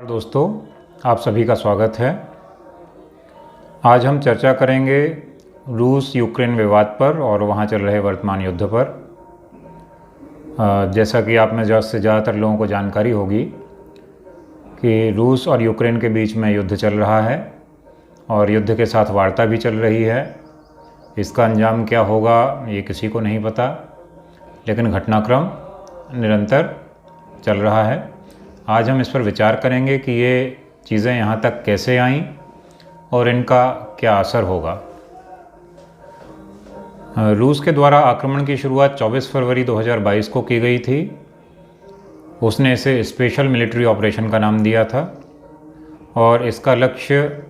दोस्तों, आप सभी का स्वागत है। आज हम चर्चा करेंगे रूस यूक्रेन विवाद पर और वहाँ चल रहे वर्तमान युद्ध पर। जैसा कि आप में से ज़्यादातर लोगों को जानकारी होगी कि रूस और यूक्रेन के बीच में युद्ध चल रहा है और युद्ध के साथ वार्ता भी चल रही है। इसका अंजाम क्या होगा ये किसी को नहीं पता, लेकिन घटनाक्रम निरंतर चल रहा है। आज हम इस पर विचार करेंगे कि ये चीज़ें यहाँ तक कैसे आईं और इनका क्या असर होगा। रूस के द्वारा आक्रमण की शुरुआत 24 फरवरी 2022 को की गई थी। उसने इसे स्पेशल मिलिट्री ऑपरेशन का नाम दिया था और इसका लक्ष्य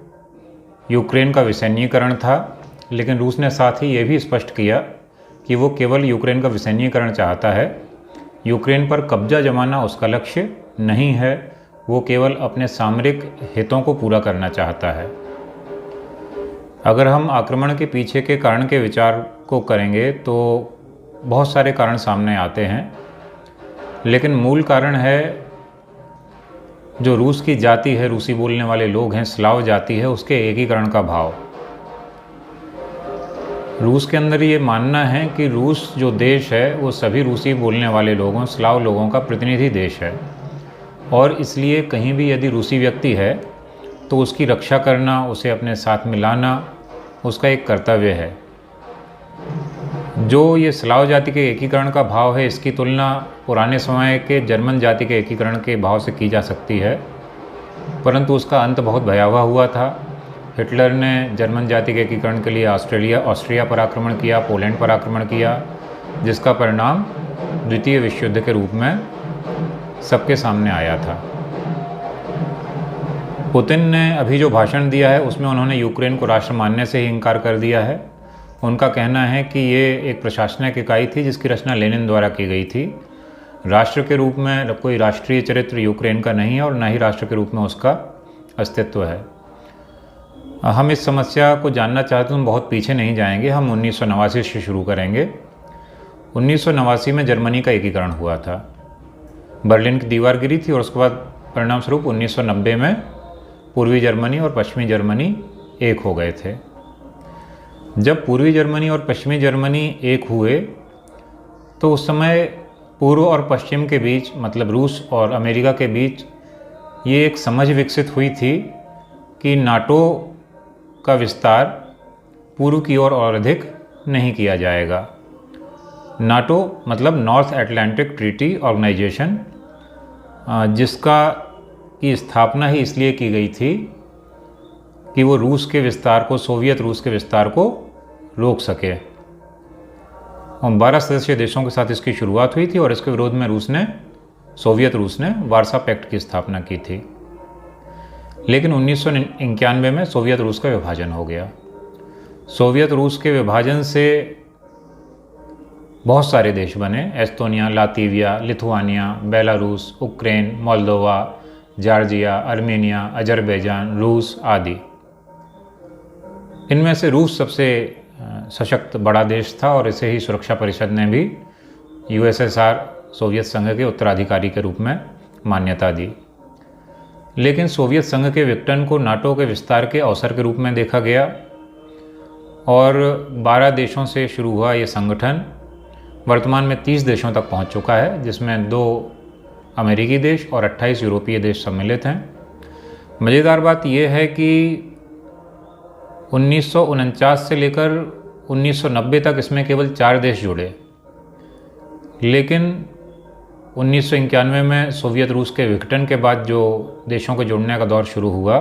यूक्रेन का विसैन्यीकरण था, लेकिन रूस ने साथ ही ये भी स्पष्ट किया कि वो केवल यूक्रेन का विसैन्यीकरण चाहता है। यूक्रेन पर कब्जा जमाना उसका लक्ष्य नहीं है, वो केवल अपने सामरिक हितों को पूरा करना चाहता है। अगर हम आक्रमण के पीछे के कारण के विचार को करेंगे तो बहुत सारे कारण सामने आते हैं, लेकिन मूल कारण है जो रूस की जाति है, रूसी बोलने वाले लोग हैं, स्लाव जाति है, उसके एकीकरण का भाव। रूस के अंदर ये मानना है कि रूस जो देश है वो सभी रूसी बोलने वाले लोगों, स्लाव लोगों का प्रतिनिधि देश है और इसलिए कहीं भी यदि रूसी व्यक्ति है तो उसकी रक्षा करना, उसे अपने साथ मिलाना उसका एक कर्तव्य है। जो ये स्लाव जाति के एकीकरण का भाव है, इसकी तुलना पुराने समय के जर्मन जाति के एकीकरण के भाव से की जा सकती है, परंतु उसका अंत बहुत भयावह हुआ था। हिटलर ने जर्मन जाति के एकीकरण के लिए ऑस्ट्रिया पर आक्रमण किया, पोलैंड पर आक्रमण किया, जिसका परिणाम द्वितीय विश्व युद्ध के रूप में सबके सामने आया था। पुतिन ने अभी जो भाषण दिया है उसमें उन्होंने यूक्रेन को राष्ट्र मानने से ही इनकार कर दिया है। उनका कहना है कि ये एक प्रशासनिक इकाई थी जिसकी रचना लेनिन द्वारा की गई थी। राष्ट्र के रूप में कोई राष्ट्रीय चरित्र यूक्रेन का नहीं है और न ही राष्ट्र के रूप में उसका अस्तित्व है। हम इस समस्या को जानना चाहते तो हम बहुत पीछे नहीं जाएंगे, हम 1989 से शुरू करेंगे। 1989 में जर्मनी का एकीकरण हुआ था, बर्लिन की दीवार गिरी थी और उसके बाद परिणाम स्वरूप 1990 में पूर्वी जर्मनी और पश्चिमी जर्मनी एक हो गए थे। जब पूर्वी जर्मनी और पश्चिमी जर्मनी एक हुए तो उस समय पूर्व और पश्चिम के बीच, मतलब रूस और अमेरिका के बीच, ये एक समझ विकसित हुई थी कि नाटो का विस्तार पूर्व की ओर और अधिक नहीं किया जाएगा। नाटो मतलब नॉर्थ अटलांटिक ट्रीटी ऑर्गेनाइजेशन, जिसका की स्थापना ही इसलिए की गई थी कि वो रूस के विस्तार को, सोवियत रूस के विस्तार को रोक सके। और 12 सदस्यीय देशों के साथ इसकी शुरुआत हुई थी और इसके विरोध में सोवियत रूस ने वार्सा पैक्ट की स्थापना की थी। लेकिन 1991 में सोवियत रूस का विभाजन हो गया। सोवियत रूस के विभाजन से बहुत सारे देश बने, Estonia, Latvia, Lithuania, Belarus, Ukraine, Moldova, Georgia, Armenia, Azerbaijan, रूस आदि। इनमें से रूस सबसे सशक्त बड़ा देश था और इसे ही सुरक्षा परिषद ने भी यूएसएसआर, सोवियत संघ के उत्तराधिकारी के रूप में मान्यता दी। लेकिन सोवियत संघ के विघटन को नाटो के विस्तार के अवसर के रूप में देखा गया और 12 देशों से शुरू हुआ ये संगठन वर्तमान में 30 देशों तक पहुंच चुका है, जिसमें 2 अमेरिकी देश और 28 यूरोपीय देश सम्मिलित हैं। मज़ेदार बात यह है कि 1949 से लेकर 1990 तक इसमें केवल 4 देश जुड़े, लेकिन 1991 में सोवियत रूस के विघटन के बाद जो देशों के जुड़ने का दौर शुरू हुआ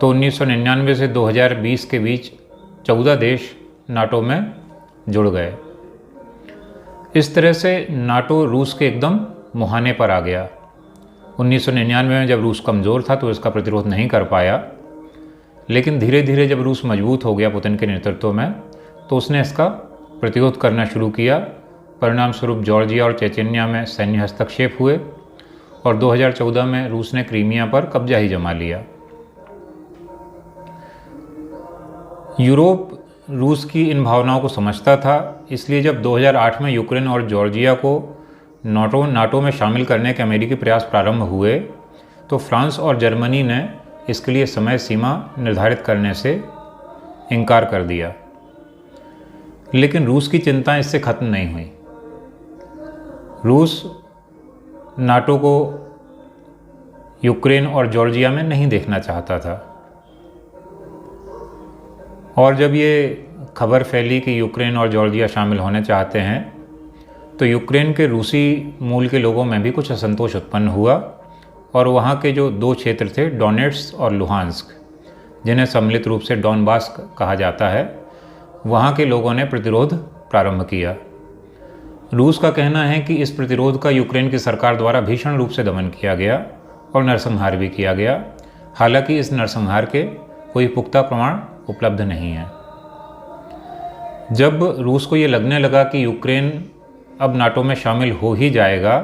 तो 1999 से 2020 के बीच 14 देश नाटो में जुड़ गए। इस तरह से नाटो रूस के एकदम मुहाने पर आ गया। 1999 में जब रूस कमज़ोर था तो इसका प्रतिरोध नहीं कर पाया, लेकिन धीरे धीरे जब रूस मजबूत हो गया पुतिन के नेतृत्व में तो उसने इसका प्रतिरोध करना शुरू किया। परिणाम स्वरूप जॉर्जिया और चेचेन्या में सैन्य हस्तक्षेप हुए और 2014 में रूस ने क्रीमिया पर कब्जा ही जमा लिया। यूरोप रूस की इन भावनाओं को समझता था, इसलिए जब 2008 में यूक्रेन और जॉर्जिया को नाटो में शामिल करने के अमेरिकी प्रयास प्रारंभ हुए तो फ्रांस और जर्मनी ने इसके लिए समय सीमा निर्धारित करने से इनकार कर दिया। लेकिन रूस की चिंता इससे ख़त्म नहीं हुई। रूस नाटो को यूक्रेन और जॉर्जिया में नहीं देखना चाहता था, और जब ये खबर फैली कि यूक्रेन और जॉर्जिया शामिल होने चाहते हैं, तो यूक्रेन के रूसी मूल के लोगों में भी कुछ असंतोष उत्पन्न हुआ, और वहाँ के जो 2 क्षेत्र थे, डोनेट्स्क और लुहांस्क, जिन्हें सम्मिलित रूप से डॉनबास कहा जाता है, वहाँ के लोगों ने प्रतिरोध प्रारंभ किया। रूस का कहना है कि इस प्रतिरोध का यूक्रेन की सरकार द्वारा भीषण रूप से दमन किया गया और नरसंहार भी किया गया। हालांकि इस नरसंहार के कोई पुख्ता प्रमाण उपलब्ध नहीं है। जब रूस को ये लगने लगा कि यूक्रेन अब नाटो में शामिल हो ही जाएगा,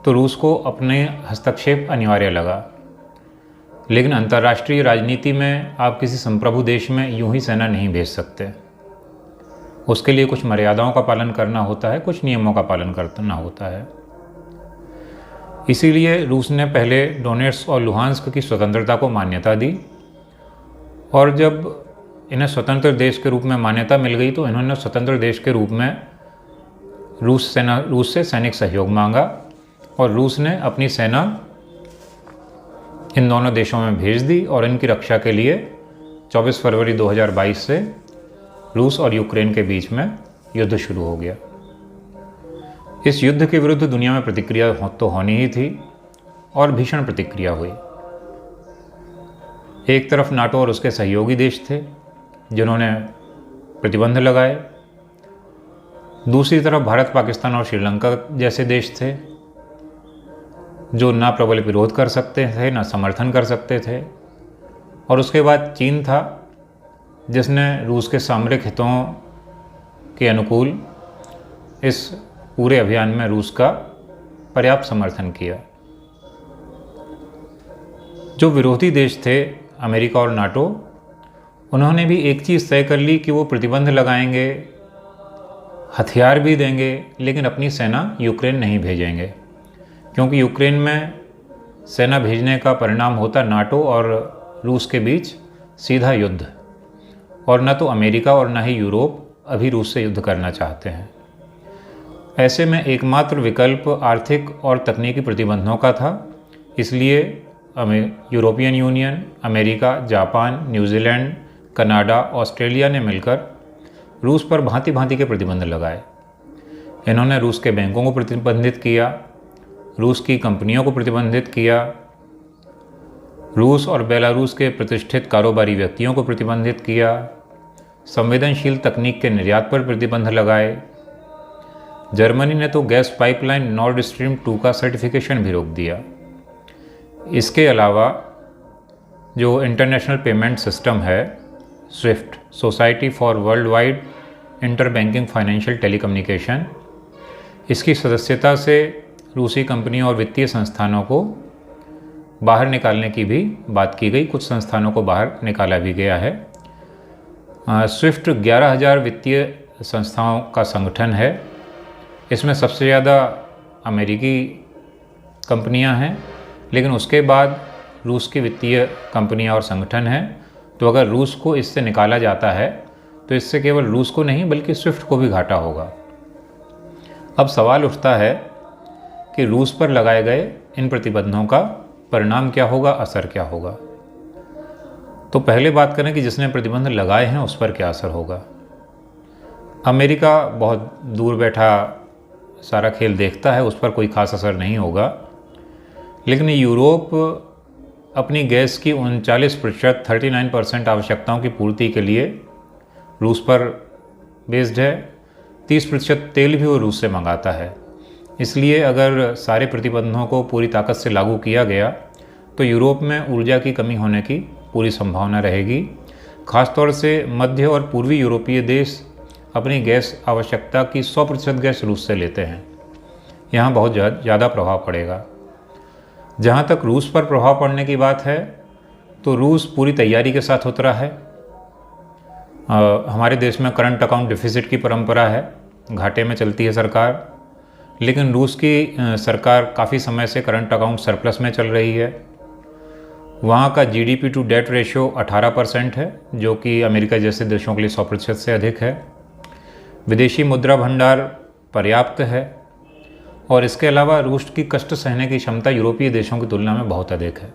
तो रूस को अपने हस्तक्षेप अनिवार्य लगा। लेकिन अंतर्राष्ट्रीय राजनीति में आप किसी संप्रभु देश में यूं ही सेना नहीं भेज सकते। उसके लिए कुछ मर्यादाओं का पालन करना होता है, कुछ नियमों का पालन करना होता है। इसीलिए रूस ने पहले डोनेट्स्क और लुहांस्क की स्वतंत्रता को मान्यता दी, और जब इन्हें स्वतंत्र देश के रूप में मान्यता मिल गई तो इन्होंने स्वतंत्र देश के रूप में रूस से सैनिक सहयोग मांगा, और रूस ने अपनी सेना इन दोनों देशों में भेज दी, और इनकी रक्षा के लिए 24 फरवरी 2022 से रूस और यूक्रेन के बीच में युद्ध शुरू हो गया। इस युद्ध के विरुद्ध दुनिया में प्रतिक्रिया तो होनी ही थी, और भीषण प्रतिक्रिया हुई। एक तरफ नाटो और उसके सहयोगी देश थे जिन्होंने प्रतिबंध लगाए, दूसरी तरफ भारत, पाकिस्तान और श्रीलंका जैसे देश थे जो ना प्रबल विरोध कर सकते थे, ना समर्थन कर सकते थे, और उसके बाद चीन था जिसने रूस के सामरिक हितों के अनुकूल इस पूरे अभियान में रूस का पर्याप्त समर्थन किया। जो विरोधी देश थे, अमेरिका और नाटो, उन्होंने भी एक चीज़ तय कर ली कि वो प्रतिबंध लगाएंगे, हथियार भी देंगे, लेकिन अपनी सेना यूक्रेन नहीं भेजेंगे, क्योंकि यूक्रेन में सेना भेजने का परिणाम होता नाटो और रूस के बीच सीधा युद्ध, और न तो अमेरिका और न ही यूरोप अभी रूस से युद्ध करना चाहते हैं। ऐसे में एकमात्र विकल्प आर्थिक और तकनीकी प्रतिबंधों का था। इसलिए European union, America, Japan, New Zealand, Canada, Australia ने मिलकर रूस पर भांति भांति के प्रतिबंध लगाए। इन्होंने रूस के बैंकों को प्रतिबंधित किया, रूस की कंपनियों को प्रतिबंधित किया, रूस और बेलारूस के प्रतिष्ठित कारोबारी व्यक्तियों को प्रतिबंधित किया, संवेदनशील तकनीक के निर्यात पर प्रतिबंध लगाए। जर्मनी ने तो गैस पाइपलाइन नॉर्ड स्ट्रीम 2 का सर्टिफिकेशन भी रोक दिया। इसके अलावा जो इंटरनेशनल पेमेंट सिस्टम है, Swift, society for world wide inter banking financial telecommunication, इसकी सदस्यता से रूसी कंपनियों और वित्तीय संस्थानों को बाहर निकालने की भी बात की गई। कुछ संस्थानों को बाहर निकाला भी गया है। स्विफ्ट 11,000 वित्तीय संस्थाओं का संगठन है। इसमें सबसे ज़्यादा अमेरिकी कंपनियां हैं, लेकिन उसके बाद रूस की वित्तीय कंपनियां और संगठन हैं। तो अगर रूस को इससे निकाला जाता है तो इससे केवल रूस को नहीं बल्कि स्विफ्ट को भी घाटा होगा। अब सवाल उठता है कि रूस पर लगाए गए इन प्रतिबंधों का परिणाम क्या होगा, असर क्या होगा। तो पहले बात करें कि जिसने प्रतिबंध लगाए हैं उस पर क्या असर होगा। अमेरिका बहुत दूर बैठा सारा खेल देखता है, उस पर कोई खास असर नहीं होगा। लेकिन यूरोप अपनी गैस की 39% 39% आवश्यकताओं की पूर्ति के लिए रूस पर बेस्ड है। 30% तेल भी वो रूस से मंगाता है। इसलिए अगर सारे प्रतिबंधों को पूरी ताकत से लागू किया गया तो यूरोप में ऊर्जा की कमी होने की पूरी संभावना रहेगी। खासतौर से मध्य और पूर्वी यूरोपीय देश अपनी गैस आवश्यकता की 100% गैस रूस से लेते हैं। यहाँ बहुत ज़्यादा प्रभाव पड़ेगा। जहाँ तक रूस पर प्रभाव पड़ने की बात है तो रूस पूरी तैयारी के साथ उतरा है। हमारे देश में करंट अकाउंट डिफिसिट की परंपरा है, घाटे में चलती है सरकार, लेकिन रूस की सरकार काफ़ी समय से करंट अकाउंट सरप्लस में चल रही है। वहाँ का जीडीपी टू डेट रेशियो 18% है, जो कि अमेरिका जैसे देशों के लिए 100% से अधिक है। विदेशी मुद्रा भंडार पर्याप्त है और इसके अलावा रूस की कष्ट सहने की क्षमता यूरोपीय देशों की तुलना में बहुत अधिक है।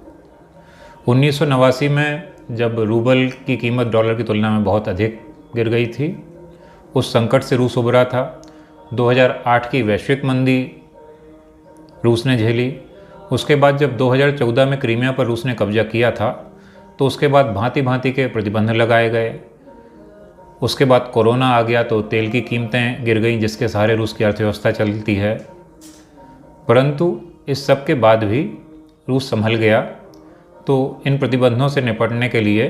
1989 में जब रूबल की कीमत डॉलर की तुलना में बहुत अधिक गिर गई थी, उस संकट से रूस उभरा था। 2008 की वैश्विक मंदी रूस ने झेली। उसके बाद जब 2014 में क्रीमिया पर रूस ने कब्जा किया था, तो उसके बाद भांति भांति के प्रतिबंध लगाए गए। उसके बाद कोरोना आ गया तो तेल की कीमतें गिर गईं, जिसके सहारे रूस की अर्थव्यवस्था चलती है। परंतु इस सब के बाद भी रूस संभल गया। तो इन प्रतिबंधों से निपटने के लिए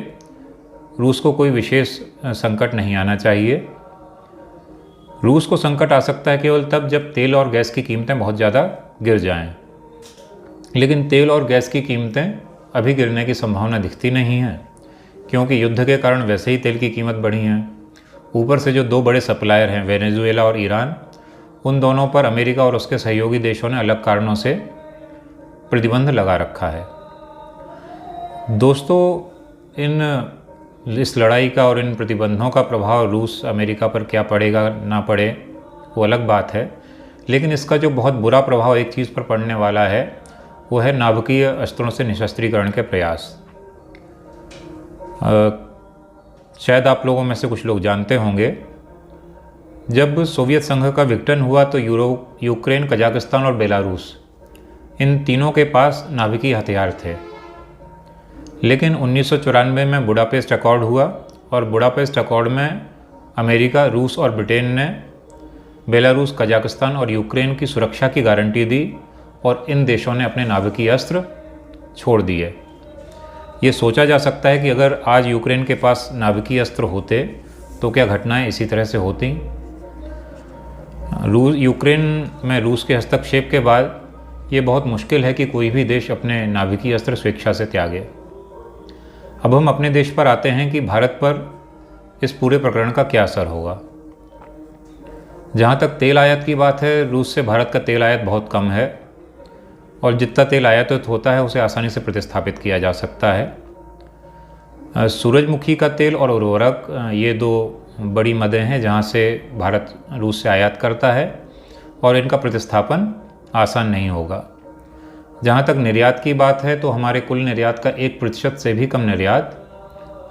रूस को कोई विशेष संकट नहीं आना चाहिए। रूस को संकट आ सकता है केवल तब जब तेल और गैस की कीमतें बहुत ज़्यादा गिर जाएं। लेकिन तेल और गैस की कीमतें अभी गिरने की संभावना दिखती नहीं है, क्योंकि युद्ध के कारण वैसे ही तेल की कीमत बढ़ी है। ऊपर से जो दो बड़े सप्लायर हैं, वेनेजुएला और ईरान, उन दोनों पर अमेरिका और उसके सहयोगी देशों ने अलग कारणों से प्रतिबंध लगा रखा है। दोस्तों, इस लड़ाई का और इन प्रतिबंधों का प्रभाव रूस अमेरिका पर क्या पड़ेगा ना पड़े वो अलग बात है, लेकिन इसका जो बहुत बुरा प्रभाव एक चीज़ पर पड़ने वाला है वो है नाभिकीय अस्त्रों से निशस्त्रीकरण के प्रयास। शायद आप लोगों में से कुछ लोग जानते होंगे, जब सोवियत संघ का विघटन हुआ तो यूक्रेन, कजाकिस्तान और बेलारूस, इन तीनों के पास नाभिकीय हथियार थे। लेकिन 1994 में बुडापेस्ट अकॉर्ड हुआ और बुडापेस्ट अकॉर्ड में अमेरिका, रूस और ब्रिटेन ने बेलारूस, कजाकिस्तान और यूक्रेन की सुरक्षा की गारंटी दी और इन देशों ने अपने नाभिकीय अस्त्र छोड़ दिए। ये सोचा जा सकता है कि अगर आज यूक्रेन के पास नाभिकीय अस्त्र होते तो क्या घटनाएं इसी तरह से होती। यूक्रेन में रूस के हस्तक्षेप के बाद ये बहुत मुश्किल है कि कोई भी देश अपने नाभिकीय अस्त्र स्वेच्छा से त्यागे। अब हम अपने देश पर आते हैं कि भारत पर इस पूरे प्रकरण का क्या असर होगा। जहाँ तक तेल आयात की बात है, रूस से भारत का तेल आयात बहुत कम है और जितना तेल आयातित होता है उसे आसानी से प्रतिस्थापित किया जा सकता है। सूरजमुखी का तेल और उर्वरक, ये दो बड़ी मदें हैं जहाँ से भारत रूस से आयात करता है और इनका प्रतिस्थापन आसान नहीं होगा। जहाँ तक निर्यात की बात है तो हमारे कुल निर्यात का 1% से भी कम निर्यात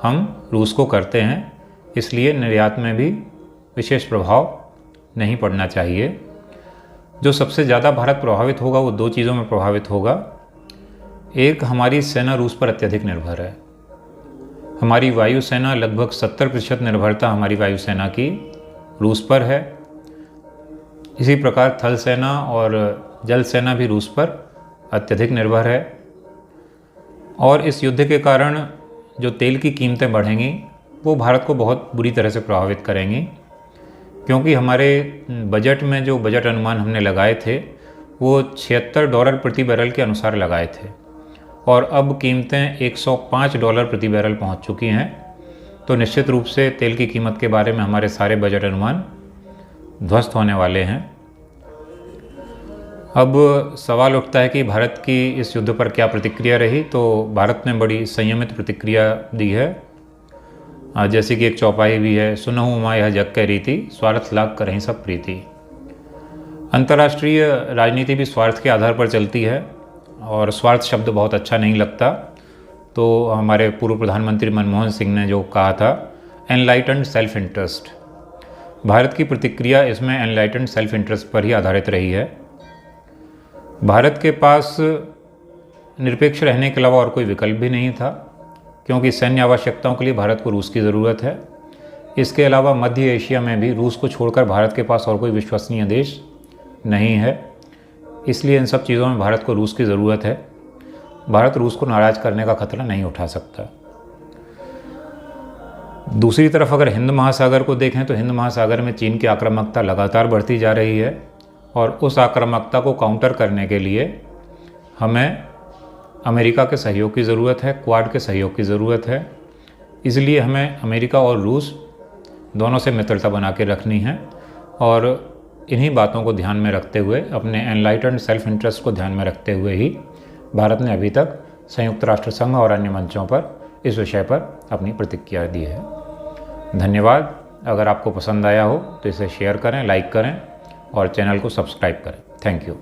हम रूस को करते हैं, इसलिए निर्यात में भी विशेष प्रभाव नहीं पड़ना चाहिए। जो सबसे ज़्यादा भारत प्रभावित होगा वो दो चीज़ों में प्रभावित होगा। एक, हमारी सेना रूस पर अत्यधिक निर्भर है। हमारी वायुसेना लगभग 70% निर्भरता हमारी वायुसेना की रूस पर है। इसी प्रकार थल सेना और जल सेना भी रूस पर अत्यधिक निर्भर है और इस युद्ध के कारण जो तेल की कीमतें बढ़ेंगी वो भारत को बहुत बुरी तरह से प्रभावित करेंगी, क्योंकि हमारे बजट में जो बजट अनुमान हमने लगाए थे वो $76 प्रति बैरल के अनुसार लगाए थे और अब कीमतें $105 प्रति बैरल पहुंच चुकी हैं। तो निश्चित रूप से तेल की कीमत के बारे में हमारे सारे बजट अनुमान ध्वस्त होने वाले हैं। अब सवाल उठता है कि भारत की इस युद्ध पर क्या प्रतिक्रिया रही। तो भारत ने बड़ी संयमित प्रतिक्रिया दी है। जैसे कि एक चौपाई भी है, सुनहु उमा यह जग कह रीति, स्वार्थ लाग करहीं सब प्रीति। अंतर्राष्ट्रीय राजनीति भी स्वार्थ के आधार पर चलती है और स्वार्थ शब्द बहुत अच्छा नहीं लगता। तो हमारे पूर्व प्रधानमंत्री मनमोहन सिंह ने जो कहा था, एनलाइटेंड सेल्फ इंटरेस्ट, भारत की प्रतिक्रिया इसमें एनलाइटेंड सेल्फ इंटरेस्ट पर ही आधारित रही है। भारत के पास निरपेक्ष रहने के अलावा और कोई विकल्प भी नहीं था, क्योंकि सैन्य आवश्यकताओं के लिए भारत को रूस की ज़रूरत है। इसके अलावा मध्य एशिया में भी रूस को छोड़कर भारत के पास और कोई विश्वसनीय देश नहीं है, इसलिए इन सब चीज़ों में भारत को रूस की ज़रूरत है। भारत रूस को नाराज़ करने का खतरा नहीं उठा सकता। दूसरी तरफ अगर हिंद महासागर को देखें तो हिंद महासागर में चीन की आक्रामकता लगातार बढ़ती जा रही है और उस आक्रामकता को काउंटर करने के लिए हमें अमेरिका के सहयोग की ज़रूरत है, क्वाड के सहयोग की ज़रूरत है। इसलिए हमें अमेरिका और रूस दोनों से मित्रता बना के रखनी है और इन्हीं बातों को ध्यान में रखते हुए, अपने एनलाइटेंड सेल्फ इंटरेस्ट को ध्यान में रखते हुए ही भारत ने अभी तक संयुक्त राष्ट्र संघ और अन्य मंचों पर इस विषय पर अपनी प्रतिक्रिया दी है। धन्यवाद। अगर आपको पसंद आया हो तो इसे शेयर करें, लाइक करें और चैनल को सब्सक्राइब करें। Thank you.